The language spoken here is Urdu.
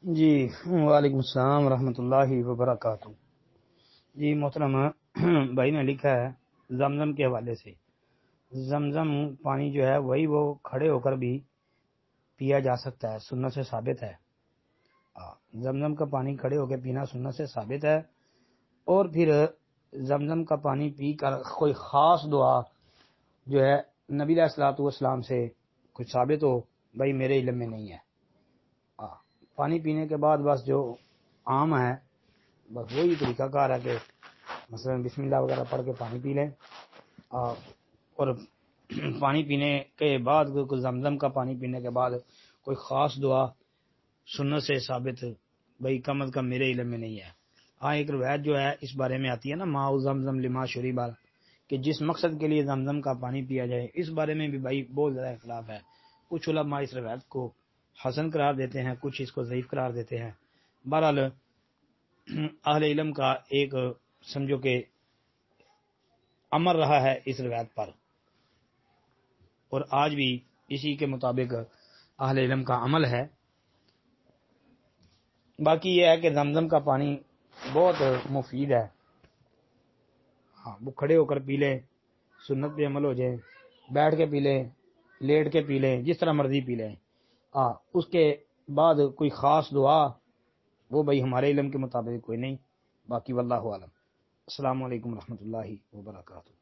جی وعلیکم السلام ورحمۃ اللہ وبرکاتہ۔ جی محترم بھائی نے لکھا ہے زمزم کے حوالے سے، زمزم پانی جو ہے وہی وہ کھڑے ہو کر بھی پیا جا سکتا ہے، سنت سے ثابت ہے۔ زمزم کا پانی کھڑے ہو کے پینا سنت سے ثابت ہے، اور پھر زمزم کا پانی پی کر کوئی خاص دعا جو ہے نبی علیہ الصلوۃ والسلام سے کچھ ثابت ہو، بھائی میرے علم میں نہیں ہے۔ پانی پینے کے بعد بس جو عام ہے بس وہی طریقہ کار ہے کہ مثلا بسم اللہ وغیرہ پڑھ کے پانی پی لیں، اور پانی پینے کے بعد زمزم کا پانی پینے کے بعد کوئی خاص دعا سنت سے ثابت بھائی کم از کم میرے علم میں نہیں ہے۔ ہاں ایک روایت جو ہے اس بارے میں آتی ہے نا، ماء زمزم لما شرب، کہ جس مقصد کے لیے زمزم کا پانی پیا جائے، اس بارے میں بھی بھائی بہت زیادہ اختلاف ہے۔ کچھ علماء اس روایت کو حسن قرار دیتے ہیں، کچھ اس کو ضعیف قرار دیتے ہیں۔ بہرحال اہل علم کا ایک سمجھو کہ امر رہا ہے اس روایت پر، اور آج بھی اسی کے مطابق اہل علم کا عمل ہے۔ باقی یہ ہے کہ زمزم کا پانی بہت مفید ہے، ہاں وہ کھڑے ہو کر پی لیں، سنت پہ عمل ہو جائے، بیٹھ کے پی لیں، لیٹ کے پی لیں، جس طرح مرضی پی لیں۔ اس کے بعد کوئی خاص دعا وہ بھائی ہمارے علم کے مطابق کوئی نہیں، باقی واللہ عالم۔ السلام علیکم ورحمۃ اللہ وبرکاتہ۔